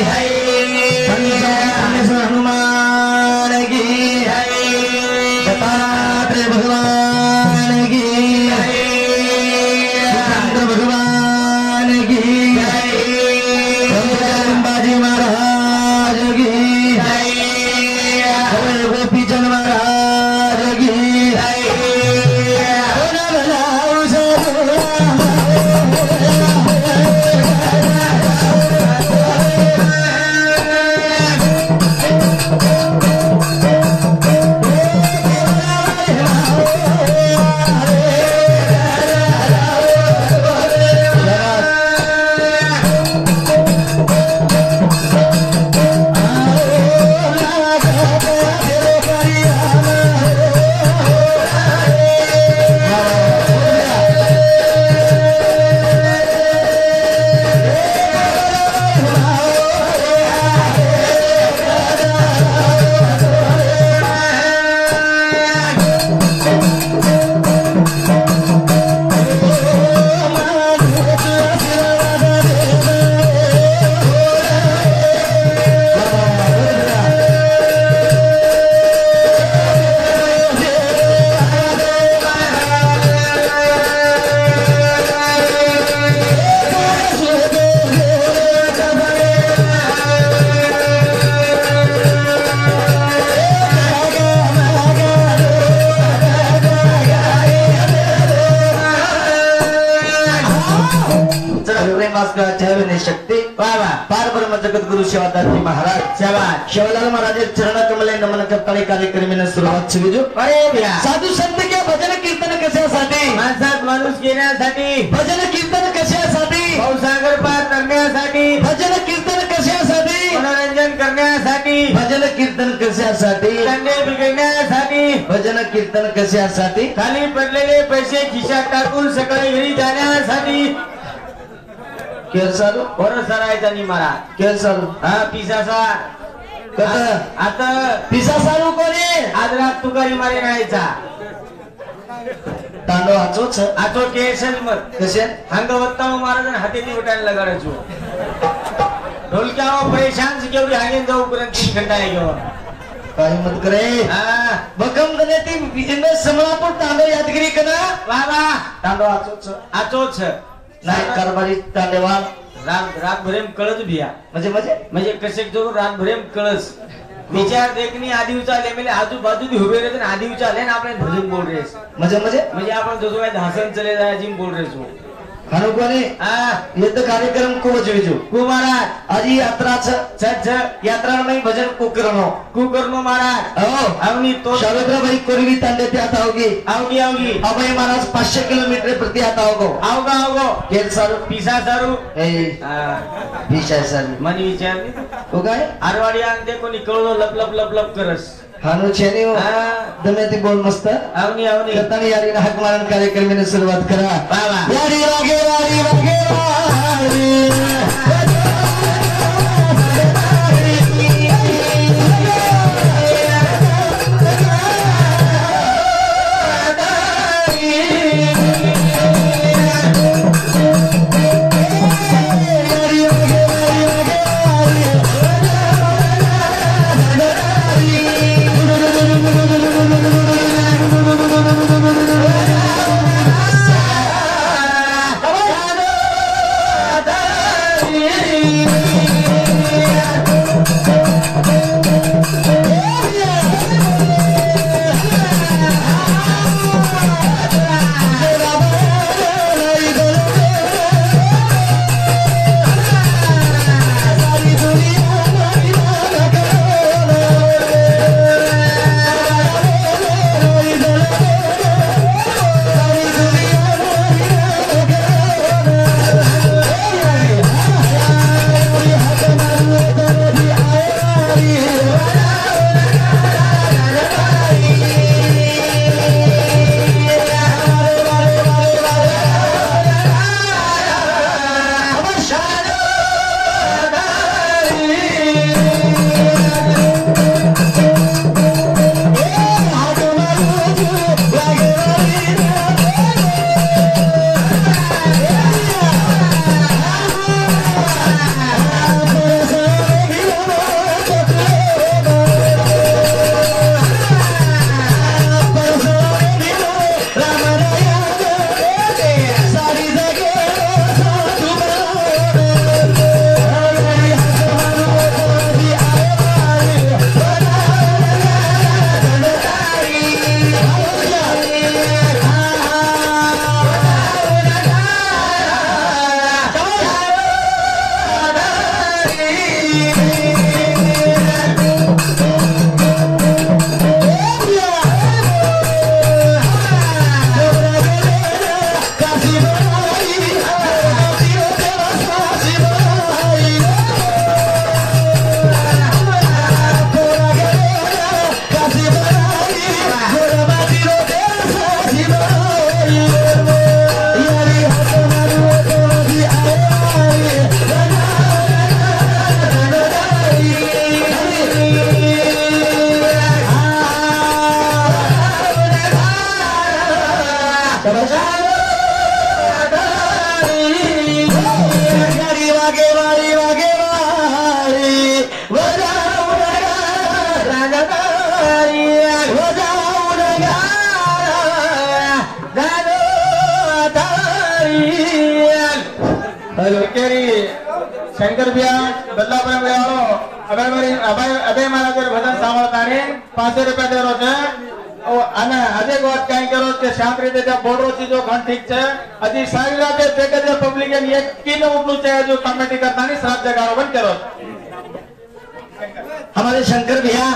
है हनुमान की है दत्तात्रेय भगवान की है चंद्र भगवान की है बाजी महाराज की है गोपीचंद महाराज की है शक्ति पार ब्रह्म जगत गुरु शिवादासजी महाराज शिवलाल महाराज चरण कमले नमन करताना कार्यक्रमाने सुरुवात सुरू साधू संत के भजन कीर्तन कशासाठी माणसात माणूस घेण्यासाठी भजन कीर्तन कशासाठी भावसागर पार करण्यासाठी भजन कीर्तन कशासाठी मनोरंजन करण्यासाठी भजन कीर्तन कशासाठी दंडे बिघडण्यासाठी भजन कीर्तन कशासाठी खाली पडलेले पैसे खिशात टाकून सकाळी घरी जाण्यासाठी केसर बरं सरायचा नि मला केसर हा पिसासा आता पिसा सारू कोणी आज रात तुकारी मारे राहायचा तांडव आचोच आचो केसन मग कसे हंगवत्ता महाराज हातेती उठायला लगाडायचो ढोलक्यावर परेशान केवढी हागेन जाऊ पर्यंत 3 घंटा आहे घेऊन काही मत करे बकम गणे ती बिजनेस समलापूर तांडव यादगिरी कना बाबा तांडव आचोच आचोच नाही कारभारी तांडेवाल रात भरेम कळस भिया म्हणजे कसे जो रात भरेम कळस विचार देखनी आधी उचाले मेले आजूबाजू उभे रे आधी उचाले ना आपण भजन बोल रेस म्हणजे आपण जो काय हसन चले जाय जिम बोल रेस हनुकोने ये तो कार्यक्रम को बजविजो को महाराज आज यात्रा यात्रा में भजन को करनो महाराज हो अवनी तो शालग्रा भाई कोरवी तांडे ते आता होगी अभय महाराज 500 किलोमीटर प्रति आता होगो केल सारू पिसा सारू पिसा सारू मनी विचार हो काय आरवाडी आन देखो निकळलो लप लप करस हानु छेनी दमेती बोल मस्त आवनी कतानी यारी हक मारण कार्यक्रमाने सुरुवात करा यारी वागे हेलो केरी शंकर बिया बदलापुर में आओ अबे महाराज भजन सांभळताने 500 रुपया देरो छे અને આજે વાત કઈ કરો કે શાંત રીતે ત્યાં બોર્ડરો ચીજો ઘણ ઠીક છે હજી સારી રાતે પેકેજ પબ્લિક એમ એક કિલો ઉપલું છે જો કમેટી કરતા ની સાત જગારો બંધ કરો हमारे शंकर भैया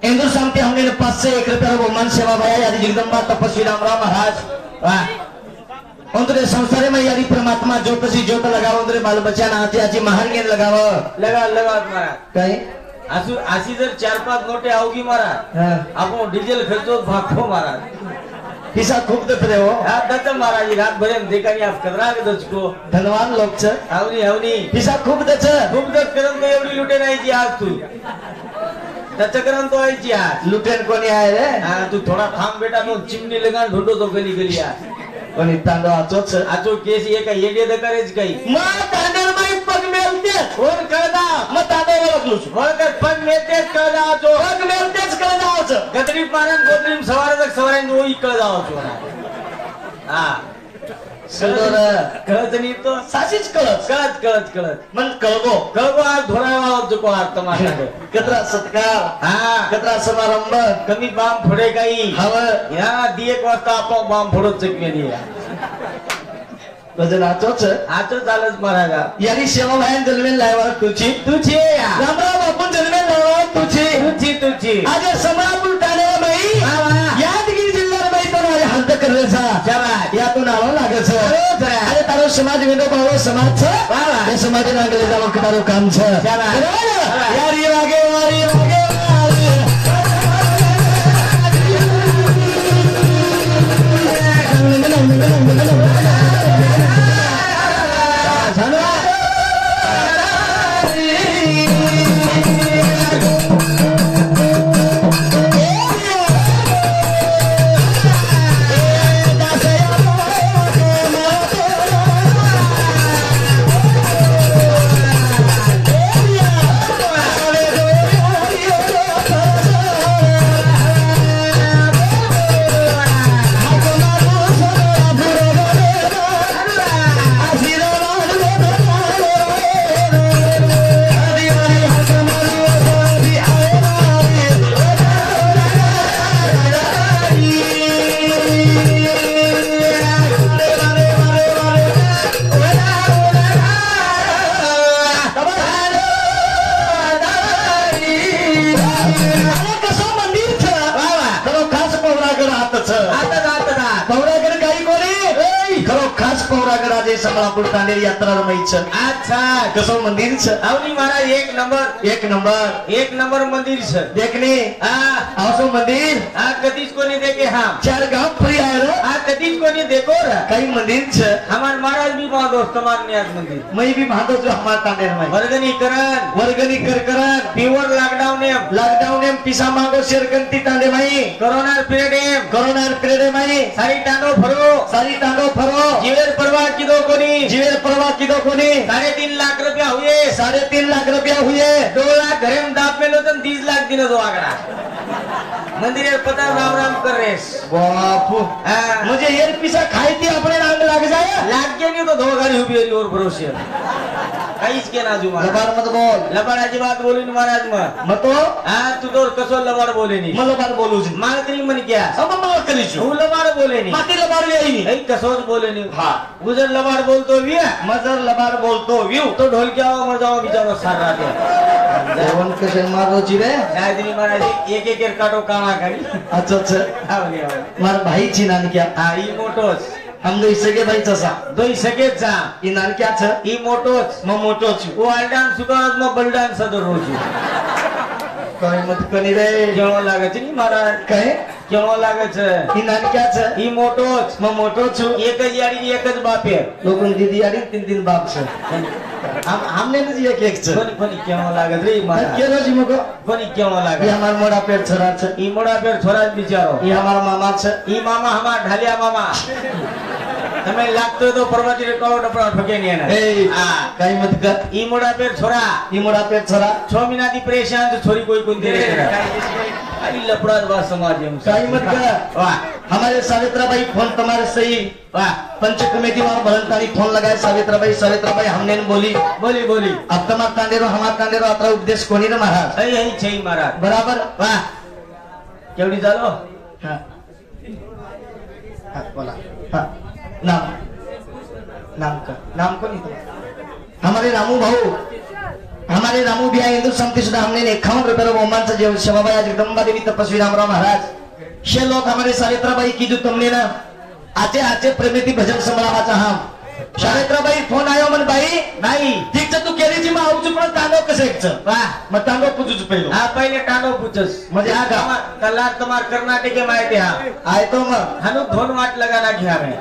हिंदुस्तान के हमने 5 से 1 रुपया बहुमान सेवा भैया यानी जगदम्बा तपस्वी रामराव महाराज वाह उनरे संसार में यानी परमात्मा ज्योत सी ज्योत लगाओ उनरे बाल बच्चा ना आती आजी महार के लगाओ लगा मारा कहीं आशी जर 4-5 नोटे आओगी मारा आपण डीजल खर्चो भागो मारा पिसा खूब देत रे हो हा दत्त महाराज रात भर देखानी आप कदरा के दचको धनवान लोग छ आवनी पिसा खूब देत खूब दत करन तो एवढी लुटे नाही जी आज तू दत्त करन तो आईची आज लुटेन कोणी आहे रे हा तू थोडा थांब बेटा तो चिमनी लगान ढोंडो तो गली गली आज कोणी तांदो आचोच आचो केस एक येडे दकरेच काही मग तांदळ माई पग मेलते कोण कळदा मग तांदळ ओळखलोच वळकर पण मेतेच कळदा आचो पग मेलतेच कळदावच गदरी पारन गोदरीम सवारन ओई कळदावचो हा सदर कळत नाही तो साचीच कळत कळत मन कळगो आज धोरावा जुको आज तमाशा कतरा सत्कार हा कतरा समारंभ कमी बाम फोडे काही हव या 1 वाजता आपण बाम फोडत चकवेली वजन आचोच आचो चालच महाराजा यानी सेवा भायन जन्मेल लायवा तुझी रामराव आपण जन्मेल लायवा तुझी आज समापूर ठाणे बाई यादगिरी जिल्ह्यात बाई तो हद्द करलेसा यातून आलो लागेल अरे तारो समाज विनो भाव समाज छ या समाज नागले जाव तारो काम छ यारी वागे समापूर ठाणे यात्रा रमाईच अच्छा कसो मंदिर छ आवनी महाराज एक नंबर मंदिर छ देखने आवसो मंदिर कधीच कोणी देखे हाँ 4 गांव फ्री आहे रे कधीच कोणी देखो रे काही मंदिर छ हमार महाराज भी वहां दोस्त मानने आज मंदिर मैं भी भादो जो हमार ठाणे रमाई वर्गनी कर प्योर लॉकडाउन एम पिसा मांगो शेरकंती ठाणे माई कोरोना पीरियड माई सारी टांडो फरो जीवेर परवाह किदो कोणी 3.5 लाख रुपया हुए 2 लाख घरे में दाप में लो तो 30 लाख दिन दो आगरा मंदिर पता राम कर रेस बापू मुझे ये पिसा खाई थी अपने नाम लग जाए लाग के नहीं तो 2 गाड़ी हुई और भरोसे काहीच के नाजू लबाड मत बोल लबाडाची बात बोलू नी महाराज मग तो तू तो कसो लबाड बोले नी मला लबाड बोलू माल तरी मन क्या अब माल करीछु तू लबाड बोले नी माती लबाड येई नी कसोच बोले नी हां गुजर लबाड बोलतो विया मजर लबाड बोलतो व्यू तो ढोलक्या मर जाओ बिचारो सार राते जेवण कसे मारो जी रे शायद महाराज एक काटो कामा करी अच्छा मार भाई ची नान क्या ई मोटोस हम दो सगे भाई तसा दो सगे जा ई नान क्या छ ई मोटोस म मोटो छु ओ आलडान सुगात म बलडान सदर रोजी काय मत कनी रे केवो लागे नी महाराज काय केवो लागे छ ई नान क्या छ ई मोटोस म मोटो छु एक ज याडी एक ज बापे लोगन दीदी याडी 3 बाप छ हमने न एक छ कोनी केवो लागे रे महाराज के रोजी मको कोनी केवो लागे ई हमार मोड़ा पेट छोरा छ ई मोड़ा पेट छोरा बिचारो ई हमार मामा छ ई मामा हमार ढालिया मामा તમે લાગતો તો પરવાજી કળો ડપડા ઠકે ની એને એ કાઈ મત કર ઈ મોડા પેર છોરા 6 મહિના થી પરેશાન છોરી કોઈ કોણ દે अरे लपड़ा बा समाज में काही मत करा वाह हमारे सावित्राबाई फोन तुम्हारे सही वाह पंच कमेटी वाला भलतानी फोन लगाए सावित्राबाई हमने बोली बोली अब तमार तांडेरो हमार तांडेरो अत्र उपदेश कोणी रे महाराज यही छई महाराज बराबर वाह केवढी झालो हाँ हाँ बोला हाँ नाम को नहीं तुम्हारा हमारे रामू भी हिंदू समिति सुद्धा हमने 51 रुपये बहुमानचं जेवण शबाबाई जगदंबा देवी तपस्वी रामराव महाराज शे लोक हमारे सावित्राबाई की जो तुमने ना आचे प्रेमेती भजन संभळावाचा हम सावित्राबाई फोन आयो मन बाई नाही ठीक तू केलीची मग आऊच पण तांडव कसेच वाह मग तांडव पुजूच पहिलो हा पहिले टांडव पुचस म्हणजे हा का कलार तुम्हार कर्नाटके माहिती हा आय तो मग हनु धोन वाट लगाना घ्या में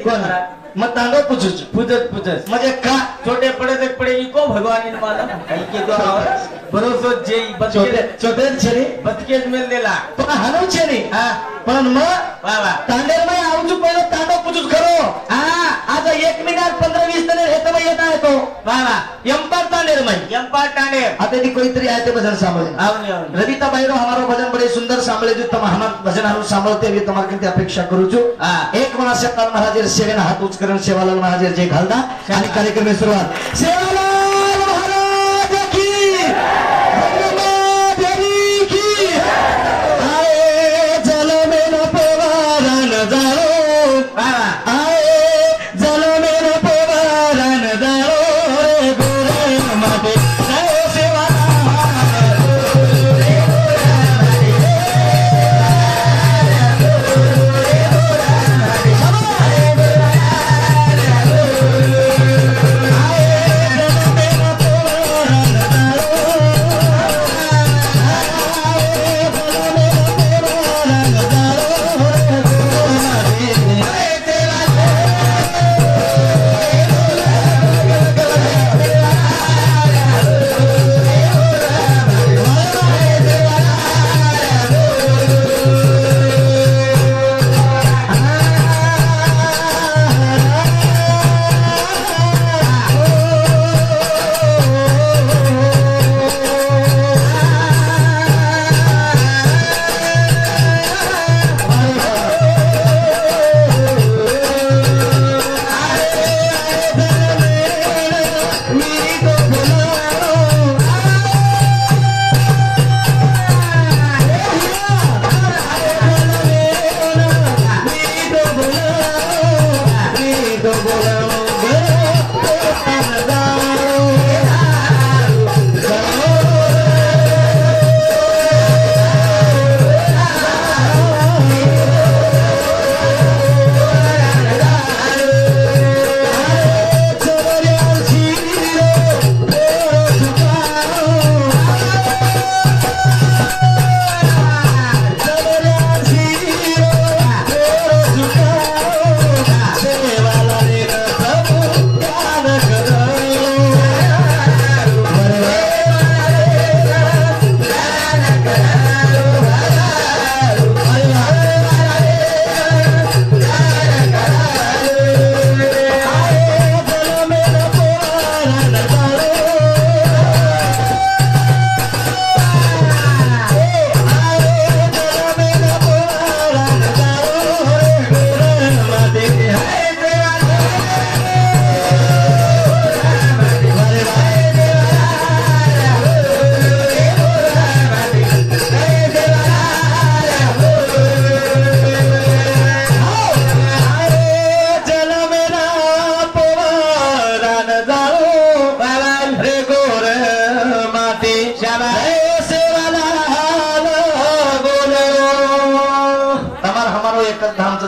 कोण मग तांडव पुजूच पूजस म्हणजे का छोटे पड़े इको भगवान इन मालूम कई के द्वारा भरोसो जे छोटे छेरी बतकेज मिल देला पण हनु छेरी हां पण मग वाह वाह तांडेर मै आऊच पहिलो तांडव पुजूच खरो हां आज 1 मिनिट 15-20 तने हे तर येता येतो वाह वाह यंपार तांडेर मै यंपार तांडेर आता ती कोईतरी आहे ते भजन सांभळे आवनी रविता बाईरो हमारो भजन बड़े सुंदर सांभळे जो तम हम भजन हारू सांभळते हुए तुम्हारे की अपेक्षा करू छु एक मना शक्तार महाराज सेवेन हात उच करून सेवालाल महाराज जे घालदा आणि कार्यक्रम में सुरुवात सेवालाल महाराज की धन्यवाद देवी की आए जल में न पवारन जाओ आए जल में न पवारन जाओ रे गोरे माते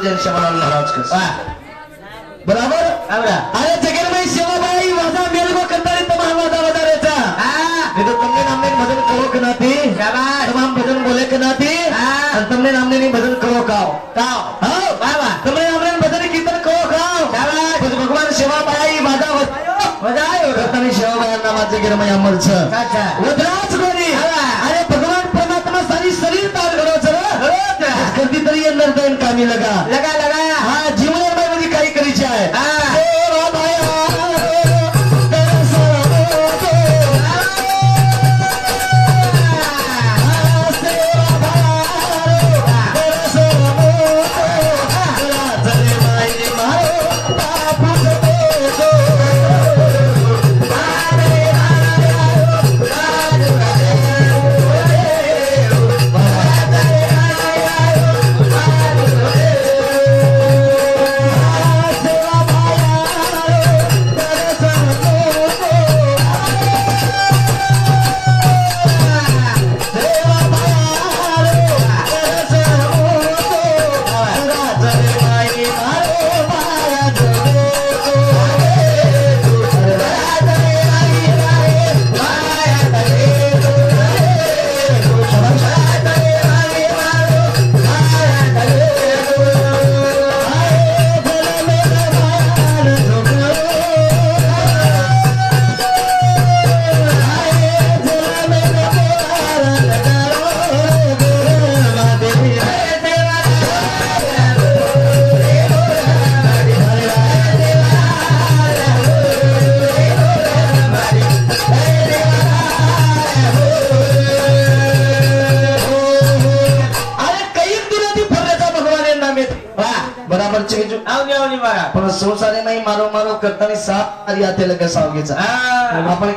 जय सेवालाल बराबर अरे जगेर में सेवाबाई वाजा मेल को कंटाळी तमाम वाजा वजारेचा नहीं तो तुमने नामने भजन करो के नाती तमाम भजन बोले के नाती और तुमने नामने नहीं भजन करो काओ हां बाबा तुमने नामने भजन कीर्तन करो काओ तो भगवान सेवाबाई वाजा वजायो रतनी सेवाबाई नामाचे जगेर में अमर छ वदराज कोणी अरे भगवान परमात्मा सारी शरीर तार घडो छ कधी तरी अंदर दैन कामी लगा हां जीवन में काही करीचे आहे પરચી જો આવની મારા પણ સંસારે માં મારો મારો કરતાની સારી આતે લગે સાવગીचा હા आपण